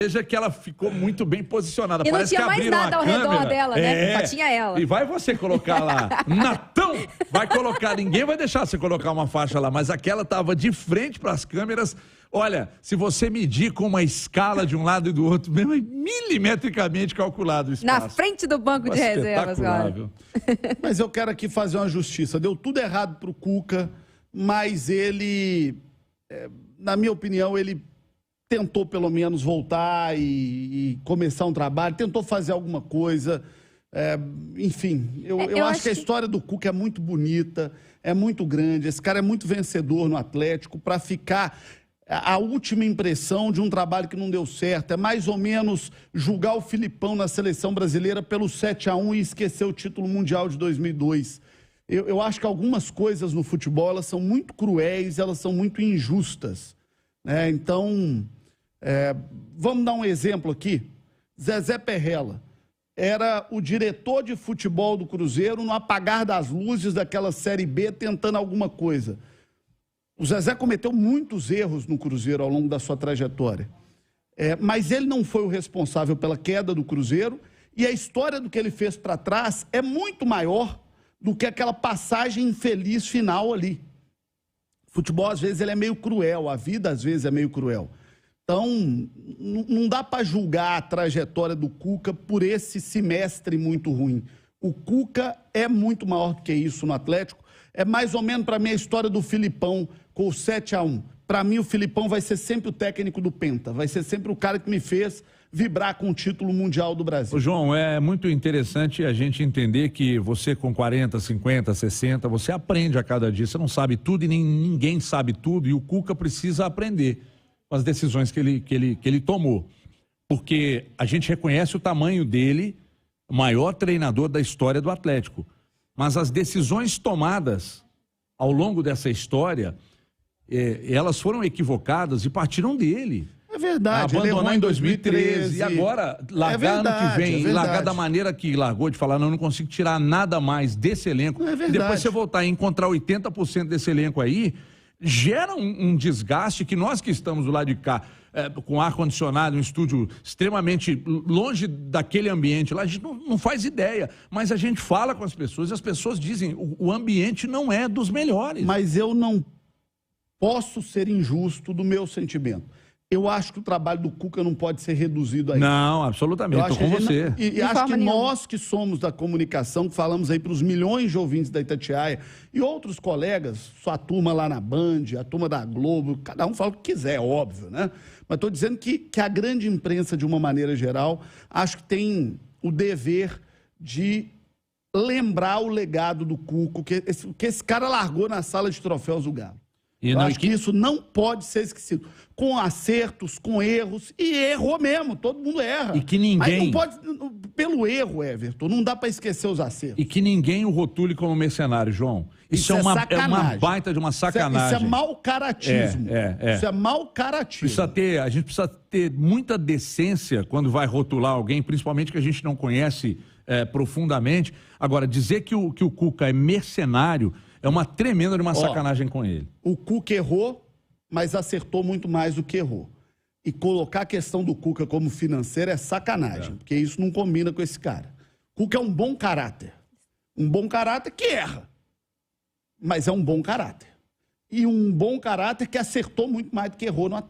Veja que ela ficou muito bem posicionada. E não Parece tinha que mais abriram nada a ao redor câmera. dela, né? Só tinha ela. E vai você colocar lá, Natão, vai colocar, ninguém vai deixar você colocar uma faixa lá, mas aquela estava de frente para as câmeras. Olha, se você medir com uma escala de um lado e do outro, mesmo, é milimetricamente calculado o espaço. Na frente do banco de reservas, Espetacular. Mas eu quero aqui fazer uma justiça. Deu tudo errado pro Cuca, mas ele, na minha opinião, ele tentou pelo menos voltar e começar um trabalho, tentou fazer alguma coisa. Enfim, eu acho que a história do Cuca é muito bonita, é muito grande. Esse cara é muito vencedor no Atlético para ficar a última impressão de um trabalho que não deu certo. É mais ou menos julgar o Filipão na seleção brasileira pelo 7-1 e esquecer o título mundial de 2002. Eu acho que algumas coisas no futebol elas são muito cruéis, elas são muito injustas, né? Então, vamos dar um exemplo aqui. Zezé Perrella era o diretor de futebol do Cruzeiro no apagar das luzes daquela Série B tentando alguma coisa. O Zezé cometeu muitos erros no Cruzeiro ao longo da sua trajetória. Mas ele não foi o responsável pela queda do Cruzeiro e a história do que ele fez para trás é muito maior do que aquela passagem infeliz final ali. O futebol, às vezes, ele é meio cruel, a vida, às vezes, é meio cruel. Então, não dá para julgar a trajetória do Cuca por esse semestre muito ruim. O Cuca é muito maior do que isso no Atlético. É mais ou menos, para mim, a história do Filipão com o 7-1. Para mim, o Filipão vai ser sempre o técnico do Penta. Vai ser sempre o cara que me fez vibrar com o título mundial do Brasil. Ô, João, é muito interessante a gente entender que você com 40, 50, 60, você aprende a cada dia. Você não sabe tudo e ninguém sabe tudo. E o Cuca precisa aprender com as decisões que ele tomou. Porque a gente reconhece o tamanho dele, o maior treinador da história do Atlético. Mas as decisões tomadas ao longo dessa história, elas foram equivocadas e partiram dele. É verdade. Abandonar em 2013 e agora largar ano que vem, largar da maneira que largou, de falar, não consigo tirar nada mais desse elenco. É verdade. E depois você voltar e encontrar 80% desse elenco aí, gera um desgaste que nós que estamos do lado de cá, com ar-condicionado, um estúdio extremamente longe daquele ambiente lá, a gente não faz ideia, mas a gente fala com as pessoas e as pessoas dizem, o ambiente não é dos melhores. Mas eu não posso ser injusto do meu sentimento. Eu acho que o trabalho do Cuca não pode ser reduzido a isso. Não, absolutamente, estou com você. E acho que nós que somos da comunicação, que falamos aí para os milhões de ouvintes da Itatiaia e outros colegas, sua turma lá na Band, a turma da Globo, cada um fala o que quiser, óbvio, né? Mas estou dizendo que a grande imprensa, de uma maneira geral, acho que tem o dever de lembrar o legado do Cuca, que esse cara largou na sala de troféus do Galo. Eu acho que isso não pode ser esquecido. Com acertos, com erros, e errou mesmo, todo mundo erra. E que ninguém... Mas não pode, pelo erro, Everton, não dá para esquecer os acertos. E que ninguém o rotule como mercenário, João. Isso é uma baita de uma sacanagem. Isso é mau caratismo. Isso é mau caratismo. A gente precisa ter muita decência quando vai rotular alguém, principalmente que a gente não conhece profundamente. Agora, dizer que o Cuca é mercenário é uma tremenda de uma sacanagem com ele. O Cuca errou, mas acertou muito mais do que errou. E colocar a questão do Cuca como financeiro é sacanagem, porque isso não combina com esse cara. Cuca é um bom caráter. Um bom caráter que erra, mas é um bom caráter. E um bom caráter que acertou muito mais do que errou no Atlético.